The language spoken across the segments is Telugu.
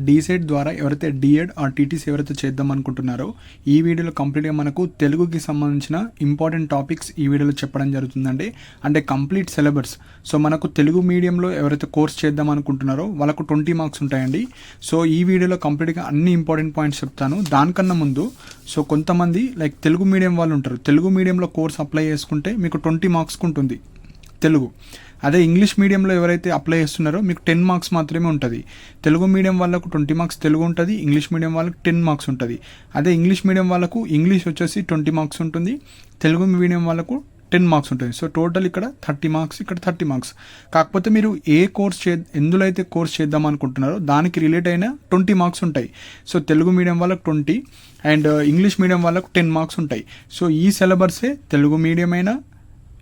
డీసెట్ ద్వారా ఎవరైతే డిఎడ్ ఆర్ టీటీసీ ఎవరైతే చేద్దాం అనుకుంటున్నారో ఈ వీడియోలో కంప్లీట్గా మనకు తెలుగుకి సంబంధించిన ఇంపార్టెంట్ టాపిక్స్ ఈ వీడియోలో చెప్పడం జరుగుతుందండి. అంటే కంప్లీట్ సిలబస్. సో మనకు తెలుగు మీడియంలో ఎవరైతే కోర్స్ చేద్దాం అనుకుంటున్నారో వాళ్ళకు 20 మార్క్స్ ఉంటాయండి. సో ఈ వీడియోలో కంప్లీట్గా అన్ని ఇంపార్టెంట్ పాయింట్స్ చెప్తాను. దానికన్నా ముందు సో కొంతమంది లైక్ తెలుగు మీడియం వాళ్ళు ఉంటారు. తెలుగు మీడియంలో కోర్స్ అప్లై చేసుకుంటే మీకు 20 మార్క్స్కి ఉంటుంది తెలుగు. అదే ఇంగ్లీష్ మీడియంలో ఎవరైతే అప్లై చేస్తున్నారో మీకు 10 మార్క్స్ మాత్రమే ఉంటుంది. తెలుగు మీడియం వాళ్ళకు 20 మార్క్స్ తెలుగు ఉంటుంది, ఇంగ్లీష్ మీడియం వాళ్ళకు 10 మార్క్స్ ఉంటుంది. అదే ఇంగ్లీష్ మీడియం వాళ్ళకు ఇంగ్లీష్ వచ్చేసి 20 మార్క్స్ ఉంటుంది, తెలుగు మీడియం వాళ్ళకు 10 మార్క్స్ ఉంటుంది. సో టోటల్ ఇక్కడ 30 మార్క్స్, ఇక్కడ 30 మార్క్స్. కాకపోతే మీరు ఏ కోర్స్ ఎందులో అయితే కోర్స్ చేద్దాం అనుకుంటున్నారో దానికి రిలేట్ అయిన 20 మార్క్స్ ఉంటాయి. సో తెలుగు మీడియం వాళ్ళకు 20 అండ్ ఇంగ్లీష్ మీడియం వాళ్ళకు 10 మార్క్స్ ఉంటాయి. సో ఈ సిలబర్సే తెలుగు మీడియం అయినా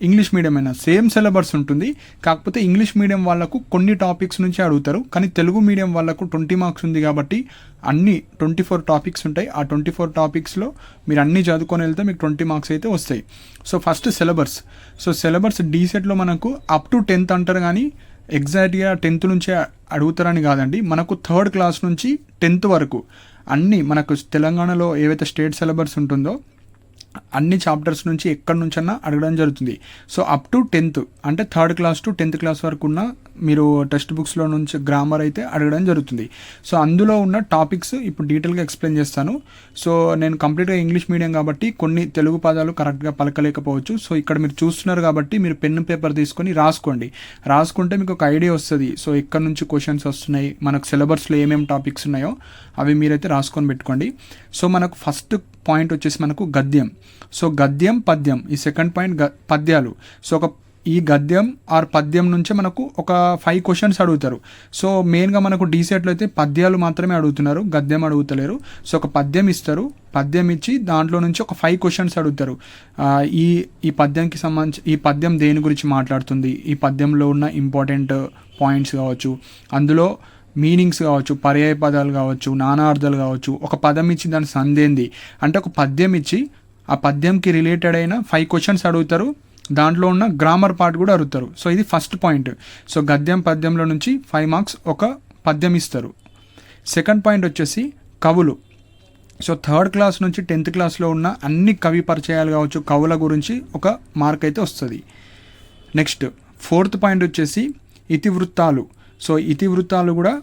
ఇంగ్లీష్ మీడియం అయినా సేమ్ సిలబస్ ఉంటుంది. కాకపోతే ఇంగ్లీష్ మీడియం వాళ్ళకు కొన్ని టాపిక్స్ నుంచి అడుగుతారు, కానీ తెలుగు మీడియం వాళ్ళకు 20 మార్క్స్ ఉంది కాబట్టి అన్ని 24 టాపిక్స్ ఉంటాయి. ఆ 24 టాపిక్స్లో మీరు అన్ని చదువుకొని వెళ్తే మీకు 20 మార్క్స్ అయితే వస్తాయి. So first syllabus. So syllabus డీసెట్లో మనకు అప్ టు 10th అంటారు, కానీ ఎగ్జాక్ట్గా 10th నుంచే అడుగుతారని కాదండి. మనకు 3rd క్లాస్ నుంచి 10th వరకు అన్నీ మనకు తెలంగాణలో ఏవైతే స్టేట్ సిలబస్ ఉంటుందో అన్ని చాప్టర్స్ నుంచి ఎక్కడి నుంచన్నా అడగడం జరుగుతుంది. సో అప్ టు 10th అంటే 3rd class to 10th class వరకు ఉన్న మీరు టెక్స్ట్ బుక్స్లో నుంచి గ్రామర్ అయితే అడగడం జరుగుతుంది. సో అందులో ఉన్న టాపిక్స్ ఇప్పుడు డీటెయిల్గా ఎక్స్ప్లెయిన్ చేస్తాను. సో నేను కంప్లీట్గా ఇంగ్లీష్ మీడియం కాబట్టి కొన్ని తెలుగు పదాలు కరెక్ట్గా పలకలేకపోవచ్చు. సో ఇక్కడ మీరు చూస్తున్నారు కాబట్టి మీరు పెన్ పేపర్ తీసుకొని రాసుకుంటే మీకు ఒక ఐడియా వస్తుంది. సో ఎక్కడి నుంచి క్వశ్చన్స్ వస్తున్నాయి, మనకు సిలబస్లో ఏమేమి టాపిక్స్ ఉన్నాయో అవి మీరైతే రాసుకొని పెట్టుకోండి. సో మనకు ఫస్ట్ పాయింట్ వచ్చేసి మనకు గద్యం. సో గద్యం, పద్యం. ఈ సెకండ్ పాయింట్ పద్యాలు. సో ఈ గద్యం ఆర్ పద్యం నుంచే మనకు ఒక 5 క్వశ్చన్స్ అడుగుతారు. సో మెయిన్గా మనకు డీసెట్లో అయితే పద్యాలు మాత్రమే అడుగుతున్నారు, గద్యం అడుగుతలేరు. సో ఒక పద్యం ఇస్తారు, పద్యం ఇచ్చి దాంట్లో నుంచి ఒక 5 క్వశ్చన్స్ అడుగుతారు. ఈ పద్యంకి సంబంధించి ఈ పద్యం దేని గురించి మాట్లాడుతుంది, ఈ పద్యంలో ఉన్న ఇంపార్టెంట్ పాయింట్స్ కావచ్చు, అందులో మీనింగ్స్ కావచ్చు, పర్యాయ పదాలు కావచ్చు, నానార్థాలు కావచ్చు. ఒక పదం ఇచ్చి దాని సందేంది అంటే ఒక పద్యం ఇచ్చి ఆ పద్యంకి రిలేటెడ్ అయిన 5 క్వశ్చన్స్ అడుగుతారు. దాంట్లో ఉన్న గ్రామర్ పార్ట్ కూడా అడుగుతారు. సో ఇది ఫస్ట్ పాయింట్. సో గద్యం పద్యంలో నుంచి 5 మార్క్స్ ఒక పద్యం ఇస్తారు. సెకండ్ పాయింట్ వచ్చేసి కవులు. సో 3rd క్లాస్ నుంచి 10th క్లాస్లో ఉన్న అన్ని కవి పరిచయాలు కావచ్చు, కవుల గురించి ఒక మార్క్ అయితే వస్తుంది. నెక్స్ట్ 4th పాయింట్ వచ్చేసి ఇతివృత్తాలు. సో ఇతివృత్తాలు కూడా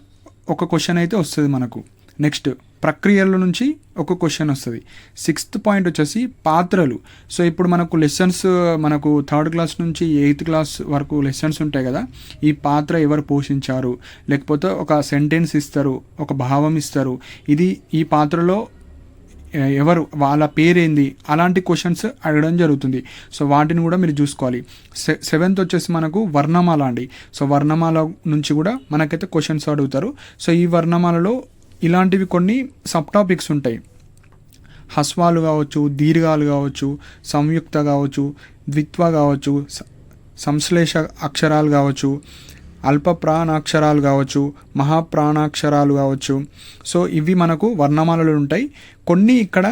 ఒక క్వశ్చన్ అయితే వస్తుంది మనకు. నెక్స్ట్ ప్రక్రియల నుంచి ఒక క్వశ్చన్ వస్తుంది. 6th పాయింట్ వచ్చేసి పాత్రలు. సో ఇప్పుడు మనకు లెసన్స్ మనకు 3rd క్లాస్ నుంచి 8th క్లాస్ వరకు లెసన్స్ ఉంటాయి కదా. ఈ పాత్ర ఎవరు పోషించారు, లేకపోతే ఒక సెంటెన్స్ ఇస్తారు, ఒక భావం ఇస్తారు, ఇది ఈ పాత్రలో ఎవరు, వాళ్ళ పేరేంది, అలాంటి క్వశ్చన్స్ అడగడం జరుగుతుంది. సో వాటిని కూడా మీరు చూసుకోవాలి. 7th వచ్చేసి మనకు వర్ణమాల అండి. సో వర్ణమాల నుంచి కూడా మనకైతే క్వశ్చన్స్ అడుగుతారు. సో ఈ వర్ణమాలలో ఇలాంటివి కొన్ని సబ్ టాపిక్స్ ఉంటాయి. హ్రస్వాలు కావచ్చు, దీర్ఘాలు కావచ్చు, సంయుక్త కావచ్చు, ద్విత్వ కావచ్చు, సంశ్లేష అక్షరాలు కావచ్చు, అల్ప ప్రాణాక్షరాలు కావచ్చు, మహాప్రాణాక్షరాలు కావచ్చు. సో ఇవి మనకు వర్ణమాలలు ఉంటాయి. కొన్ని ఇక్కడ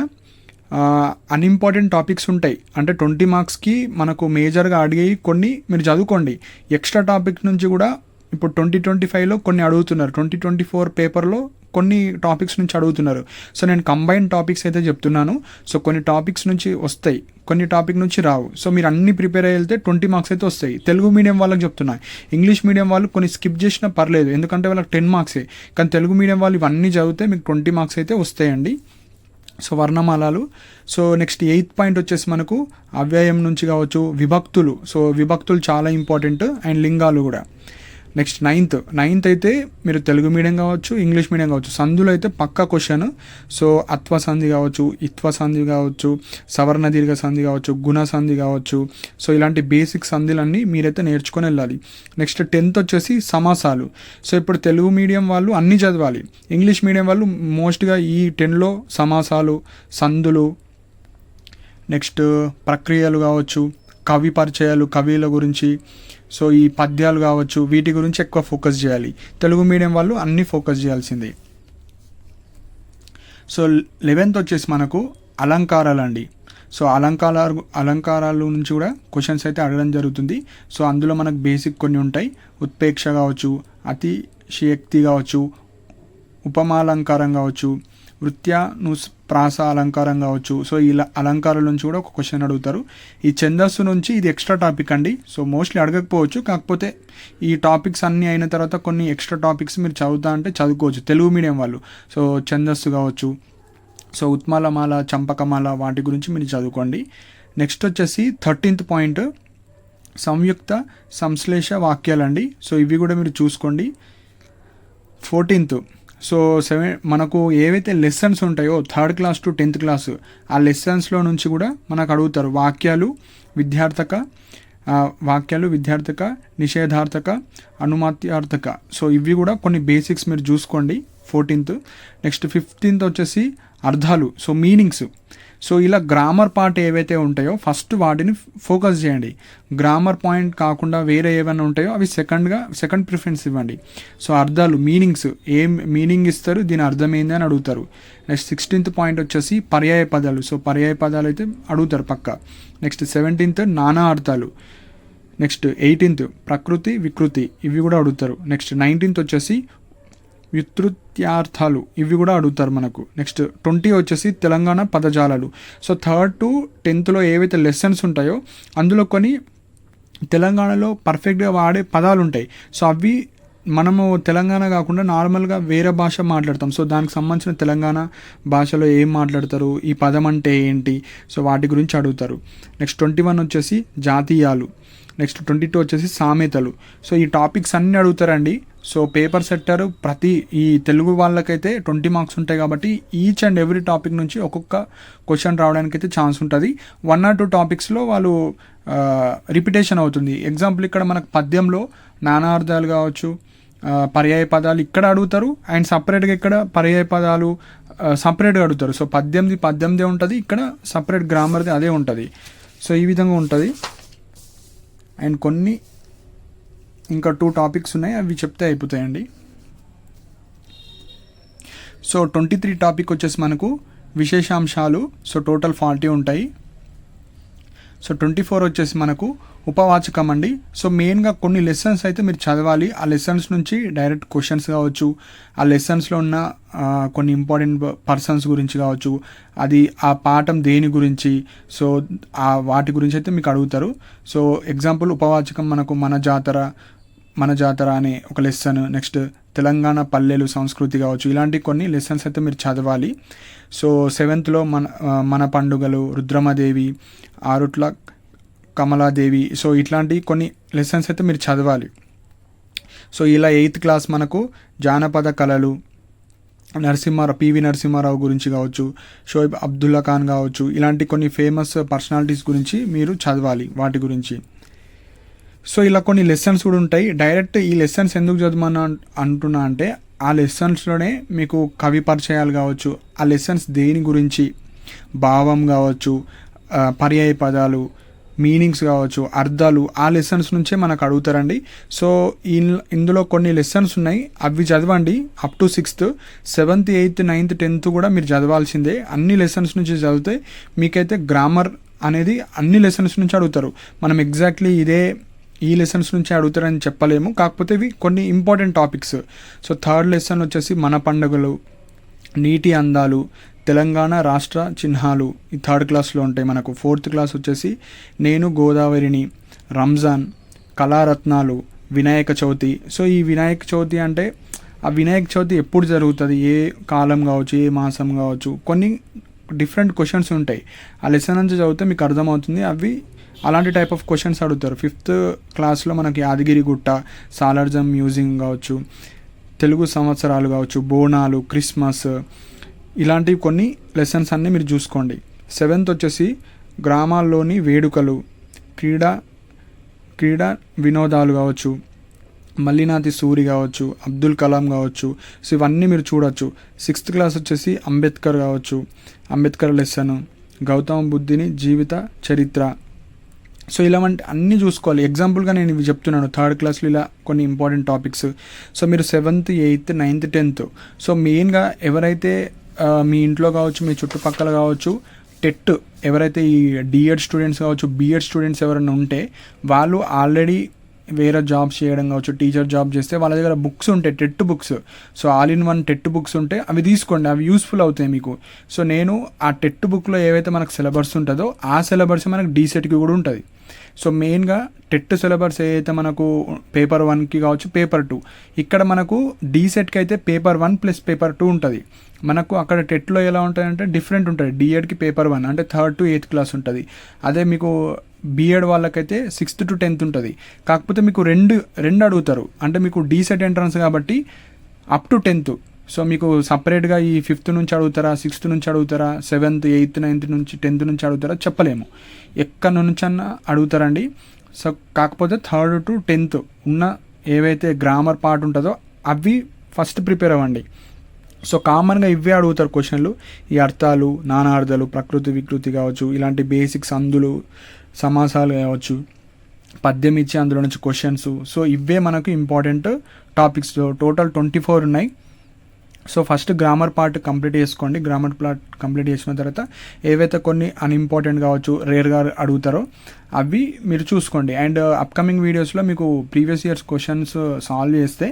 అన్ఇంపార్టెంట్ టాపిక్స్ ఉంటాయి. అంటే 20 మార్క్స్కి మనకు మేజర్గా అడిగేవి కొన్ని మీరు చదువుకోండి. ఎక్స్ట్రా టాపిక్ నుంచి కూడా ఇప్పుడు 2025లో కొన్ని అడుగుతున్నారు, 2024 పేపర్లో కొన్ని టాపిక్స్ నుంచి అడుగుతున్నారు. సో నేను కంబైన్ టాపిక్స్ అయితే చెప్తున్నాను. సో కొన్ని టాపిక్స్ నుంచి వస్తాయి, కొన్ని టాపిక్ నుంచి రావు. సో మీరు అన్ని ప్రిపేర్ అయ్యి వెళ్తే 20 మార్క్స్ అయితే వస్తాయి. తెలుగు మీడియం వాళ్ళకి చెప్తున్నా. ఇంగ్లీష్ మీడియం వాళ్ళు కొన్ని స్కిప్ చేసినా పర్లేదు, ఎందుకంటే వాళ్ళకి 10 మార్క్సే. కానీ తెలుగు మీడియం వాళ్ళు ఇవన్నీ చదివితే మీకు 20 మార్క్స్ అయితే వస్తాయండి. సో వర్ణమాలలు. సో నెక్స్ట్ 8th పాయింట్ వచ్చేసి మనకు అవ్యయం నుంచి కావచ్చు, విభక్తులు. సో విభక్తులు చాలా ఇంపార్టెంట్ అండ్ లింగాలు కూడా. నెక్స్ట్ 9th అయితే మీరు తెలుగు మీడియం కావచ్చు, ఇంగ్లీష్ మీడియం కావచ్చు, సంధులు అయితే పక్కా క్వశ్చన్. సో అత్వ సంధి కావచ్చు, ఇత్వ సంధి కావచ్చు, సవర్ణ దీర్ఘ సంధి కావచ్చు, గుణ సంధి కావచ్చు. సో ఇలాంటి బేసిక్ సంధిలన్నీ మీరైతే నేర్చుకొని వెళ్ళాలి. నెక్స్ట్ 10th వచ్చేసి సమాసాలు. సో ఇప్పుడు తెలుగు మీడియం వాళ్ళు అన్నీ చదవాలి, ఇంగ్లీష్ మీడియం వాళ్ళు మోస్ట్గా ఈ 10లో సమాసాలు, సంధులు, నెక్స్ట్ ప్రక్రియలు కావచ్చు, కవి పరిచయాలు, కవిల గురించి, సో ఈ పద్యాలు కావచ్చు, వీటి గురించి ఎక్కువ ఫోకస్ చేయాలి. తెలుగు మీడియం వాళ్ళు అన్నీ ఫోకస్ చేయాల్సిందే. సో 11th వచ్చేసి మనకు అలంకారాలు అండి. సో అలంకారాలు నుంచి కూడా క్వశ్చన్స్ అయితే అడగడం జరుగుతుంది. సో అందులో మనకు బేసిక్ కొన్ని ఉంటాయి. ఉత్ప్రేక్ష కావచ్చు, అతిశయోక్తి కావచ్చు, ఉపమాలంకారం కావచ్చు, వృత్యానుప్రాస అలంకారం కావచ్చు. సో ఇలా అలంకారాల నుంచి కూడా ఒక క్వశ్చన్ అడుగుతారు. ఈ ఛందస్సు నుంచి ఇది ఎక్స్ట్రా టాపిక్ అండి. సో మోస్ట్లీ అడగకపోవచ్చు, కాకపోతే ఈ టాపిక్స్ అన్నీ అయిన తర్వాత కొన్ని ఎక్స్ట్రా టాపిక్స్ మీరు చదువుతా అంటే చదువుకోవచ్చు తెలుగు మీడియం వాళ్ళు. సో ఛందస్సు కావచ్చు, సో ఉత్మాలమాల, చంపకమాల, వాటి గురించి మీరు చదువుకోండి. నెక్స్ట్ వచ్చేసి 13th పాయింట్ సంయుక్త సంశ్లేష వాక్యాలండి. సో ఇవి కూడా మీరు చూసుకోండి. 14th సో మనకు ఏవైతే లెసన్స్ ఉంటాయో 3rd class to 10th class ఆ లెసన్స్లో నుంచి కూడా మనకు అడుగుతారు. వాక్యాలు విద్యార్థక, నిషేధార్థక, అనుమాత్యార్థక. సో ఇవి కూడా కొన్ని బేసిక్స్ మీరు చూసుకోండి 14th. నెక్స్ట్ 15th వచ్చేసి అర్థాలు, సో మీనింగ్స్. సో ఇలా గ్రామర్ పార్ట్ ఏవైతే ఉంటాయో ఫస్ట్ వాటిని ఫోకస్ చేయండి. గ్రామర్ పాయింట్ కాకుండా వేరే ఏమైనా ఉంటాయో అవి సెకండ్ ప్రిఫరెన్స్ ఇవ్వండి. సో అర్థాలు, మీనింగ్స్, ఏం మీనింగ్ ఇస్తారు, దీని అర్థం ఏంది అని అడుగుతారు. నెక్స్ట్ 16th పాయింట్ వచ్చేసి పర్యాయ పదాలు. సో పర్యాయ పదాలు అయితే అడుగుతారు పక్క. నెక్స్ట్ 17th నానా అర్థాలు. నెక్స్ట్ 18th ప్రకృతి వికృతి, ఇవి కూడా అడుగుతారు. నెక్స్ట్ 19th వచ్చేసి వ్యుత్పత్త్యార్థాలు, ఇవి కూడా అడుగుతారు మనకు. నెక్స్ట్ 20 వచ్చేసి Telangana పదజాలాలు. So 3rd to 10th ఏవైతే లెసన్స్ ఉంటాయో అందులో కొన్ని తెలంగాణలో పర్ఫెక్ట్గా వాడే పదాలు ఉంటాయి. సో అవి మనము తెలంగాణ కాకుండా నార్మల్గా వేరే భాష మాట్లాడతాం. సో దానికి సంబంధించిన తెలంగాణ భాషలో ఏం మాట్లాడతారు, ఈ పదం అంటే ఏంటి, సో వాటి గురించి అడుగుతారు. నెక్స్ట్ 21 వచ్చేసి జాతీయాలు. నెక్స్ట్ 22 వచ్చేసి సామెతలు. సో ఈ టాపిక్స్ అన్నీ అడుగుతారండి. సో పేపర్ సెట్టర్ ప్రతి ఈ తెలుగు వాళ్ళకైతే 20 మార్క్స్ ఉంటాయి కాబట్టి ఈచ్ అండ్ ఎవ్రీ టాపిక్ నుంచి ఒక్కొక్క క్వశ్చన్ రావడానికి అయితే ఛాన్స్ ఉంటుంది. 1 or 2 టాపిక్స్లో వాళ్ళు రిపిటేషన్ అవుతుంది. ఎగ్జాంపుల్ ఇక్కడ మనకు పద్యంలో నానార్థాలు కావచ్చు, పర్యాయ పదాలు ఇక్కడ అడుగుతారు. అండ్ సపరేట్గా ఇక్కడ పర్యాయ పదాలు సపరేట్గా అడుగుతారు. సో పద్యందే ఉంటుంది, ఇక్కడ సపరేట్ గ్రామర్ది అదే ఉంటుంది. సో ఈ విధంగా ఉంటుంది. అండ్ కొన్ని ఇంకా 2 టాపిక్స్ ఉన్నాయి, అవి చెప్తే అయిపోతాయండి. సో 23 టాపిక్ వచ్చేసి మనకు విశేషాంశాలు. సో టోటల్ 40 ఉంటాయి. సో 24 వచ్చేసి మనకు ఉపవాచకం అండి. సో మెయిన్గా కొన్ని లెసన్స్ అయితే మీరు చదవాలి. ఆ లెసన్స్ నుంచి డైరెక్ట్ క్వశ్చన్స్ కావచ్చు, ఆ లెసన్స్లో ఉన్న కొన్ని ఇంపార్టెంట్ పర్సన్స్ గురించి కావచ్చు, అది ఆ పాఠం దేని గురించి, సో వాటి గురించి అయితే మీకు అడుగుతారు. సో ఎగ్జాంపుల్ ఉపవాచకం మనకు మన జాతర అనే ఒక లెసన్. నెక్స్ట్ తెలంగాణ పల్లెలు సంస్కృతి కావచ్చు, ఇలాంటి కొన్ని లెసన్స్ అయితే మీరు చదవాలి. సో 7th మన పండుగలు, రుద్రమదేవి, ఆరుట్ల కమలాదేవి, సో ఇట్లాంటి కొన్ని లెసన్స్ అయితే మీరు చదవాలి. సో ఇలా 8th క్లాస్ మనకు జానపద కళలు, పివి నరసింహారావు గురించి కావచ్చు, షోయబ్ అబ్దుల్లా ఖాన్ కావచ్చు, ఇలాంటి కొన్ని ఫేమస్ పర్సనాలిటీస్ గురించి మీరు చదవాలి వాటి గురించి. సో ఇలా కొన్ని లెసన్స్ కూడా ఉంటాయి. డైరెక్ట్ ఈ లెసన్స్ ఎందుకు చదవమని అంటున్నా అంటే ఆ లెసన్స్లోనే మీకు కవి పరిచయాలు కావచ్చు, ఆ లెసన్స్ దేని గురించి, భావం కావచ్చు, పర్యాయ పదాలు, మీనింగ్స్ కావచ్చు, అర్థాలు, ఆ లెసన్స్ నుంచే మనకు అడుగుతారండి. సో ఇందులో కొన్ని లెసన్స్ ఉన్నాయి, అవి చదవండి up to 6th. 7th, 8th, 9th, 10th కూడా మీరు చదవాల్సిందే. అన్ని లెసన్స్ నుంచి చదివితే మీకైతే గ్రామర్ అనేది అన్ని లెసన్స్ నుంచి అడుగుతారు. మనం ఎగ్జాక్ట్లీ ఈ లెసన్స్ నుంచి అడుగుతారని చెప్పలేము, కాకపోతే ఇవి కొన్ని important topics. So 3rd lesson వచ్చేసి మన పండుగలు, నీటి అందాలు, తెలంగాణ రాష్ట్ర చిహ్నాలు, ఈ 3rd క్లాస్లో ఉంటాయి మనకు. 4th క్లాస్ వచ్చేసి నేను గోదావరిని, రంజాన్, కళారత్నాలు, వినాయక చవితి. సో ఈ వినాయక చవితి అంటే ఆ వినాయక చవితి ఎప్పుడు జరుగుతుంది, ఏ కాలం కావచ్చు, ఏ మాసం కావచ్చు, కొన్ని డిఫరెంట్ క్వశ్చన్స్ ఉంటాయి. ఆ లెసన్ నుంచి చదివితే మీకు అర్థమవుతుంది. అవి అలాంటి టైప్ ఆఫ్ క్వశ్చన్స్ అడుగుతారు. 5th క్లాస్లో మనకి యాదగిరిగుట్ట, సాలార్జంగ్ మ్యూజియం కావచ్చు, తెలుగు సంవత్సరాలు కావచ్చు, బోనాలు, క్రిస్మస్, ఇలాంటివి కొన్ని లెసన్స్ అన్నీ మీరు చూసుకోండి. 7th వచ్చేసి గ్రామాల్లోని వేడుకలు, క్రీడా వినోదాలు కావచ్చు, మల్లినాథి సూరి కావచ్చు, అబ్దుల్ కలాం కావచ్చు, సో ఇవన్నీ మీరు చూడొచ్చు. 6th క్లాస్ వచ్చేసి అంబేద్కర్ కావచ్చు, అంబేద్కర్ లెసన్, గౌతమ బుద్ధుని జీవిత చరిత్ర. సో ఇలాంటి అన్నీ చూసుకోవాలి. ఎగ్జాంపుల్గా నేను ఇవి చెప్తున్నాను 3rd క్లాస్లో ఇలా కొన్ని ఇంపార్టెంట్ టాపిక్స్. సో మీరు 7th, 8th, 9th, 10th so మెయిన్గా ఎవరైతే మీ ఇంట్లో కావచ్చు, మీ చుట్టుపక్కల కావచ్చు, టెట్ ఎవరైతే ఈ డిఎడ్ స్టూడెంట్స్ కావచ్చు, బిఎడ్ స్టూడెంట్స్ ఎవరైనా ఉంటే వాళ్ళు ఆల్రెడీ వేరే జాబ్స్ చేయడం కావచ్చు, టీచర్ జాబ్ చేస్తే వాళ్ళ దగ్గర బుక్స్ ఉంటాయి, TET books. So all in one TET books ఉంటే అవి తీసుకోండి, అవి యూస్ఫుల్ అవుతాయి మీకు. సో నేను ఆ టెట్ బుక్లో ఏవైతే మనకు సిలబస్ ఉంటుందో ఆ సిలబస్ మనకు డీసెట్కి కూడా ఉంటుంది. సో మెయిన్గా టెట్ సిలబస్ ఏదైతే మనకు పేపర్ 1కి కావచ్చు, పేపర్ 2, ఇక్కడ మనకు డీసెట్కి అయితే పేపర్ 1 ప్లస్ పేపర్ 2 ఉంటుంది. మనకు అక్కడ టెట్లో ఎలా ఉంటాయంటే డిఫరెంట్ ఉంటుంది. డిఎడ్కి పేపర్ 1 అంటే 3rd to 8th క్లాస్ ఉంటుంది. అదే మీకు బీఎడ్ వాళ్ళకైతే 6th to 10th ఉంటుంది. కాకపోతే మీకు రెండు అడుగుతారు, అంటే మీకు డీసెట్ ఎంట్రన్స్ కాబట్టి అప్ టు 10th. సో మీకు సపరేట్గా ఈ 5th నుంచి అడుగుతారా, 6th నుంచి అడుగుతారా, 7th, 8th, 9th నుంచి 10th నుంచి అడుగుతారా చెప్పలేము, ఎక్కడి నుంచి అన్నా అడుగుతారండి. సో కాకపోతే 3rd to 10th ఉన్న ఏవైతే గ్రామర్ పార్ట్ ఉంటుందో అవి ఫస్ట్ ప్రిపేర్ అవ్వండి. సో కామన్గా ఇవే అడుగుతారు క్వశ్చన్లు, ఈ అర్థాలు, నానార్థాలు, ప్రకృతి వికృతి కావచ్చు, ఇలాంటి బేసిక్స్, అందులు, సమాసాలు కావచ్చు, పద్యం ఇచ్చి అందులో నుంచి క్వశ్చన్స్. సో ఇవే మనకు ఇంపార్టెంట్ టాపిక్స్. టోటల్ 24 ఉన్నాయి. So first grammar part complete చేసుకోండి. గ్రామర్ పార్ట్ కంప్లీట్ చేసిన తర్వాత ఏవైతే కొన్ని అన్ఇంపార్టెంట్ కావచ్చు, రేర్గా అడుగుతారో అవి మీరు చూసుకోండి. అండ్ అప్కమింగ్ వీడియోస్లో మీకు ప్రీవియస్ ఇయర్స్ క్వశ్చన్స్ సాల్వ్ చేస్తే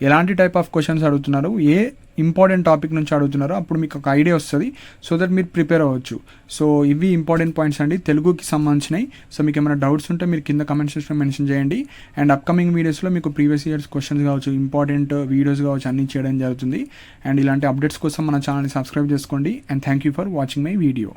ఎలాంటి టైప్ ఆఫ్ క్వశ్చన్స్ అడుగుతున్నారు, ఏ ఇంపార్టెంట్ టాపిక్ నుంచి అడుగుతున్నారో అప్పుడు మీకు ఒక ఐడియా వస్తుంది. సో దట్ మీరు ప్రిపేర్ అవ్వచ్చు. సో ఇవి ఇంపార్టెంట్ పాయింట్స్ అండి తెలుగుకి సంబంధించినవి. సో మీకు ఏమైనా డౌట్స్ ఉంటే మీరు కింద కమెంట్ సెక్షన్లో మెన్షన్ చేయండి. అండ్ అప్కమింగ్ వీడియోస్లో మీకు ప్రీవియస్ ఇయర్స్ క్వశ్చన్స్ కావచ్చు, ఇంపార్టెంట్ వీడియోస్ కావచ్చు, అన్నీ చేయడం జరుగుతుంది. అండ్ ఇలాంటి అప్డేట్స్ కోసం మన ఛానల్ని సబ్స్క్రైబ్ చేసుకోండి. And thank you for watching my video.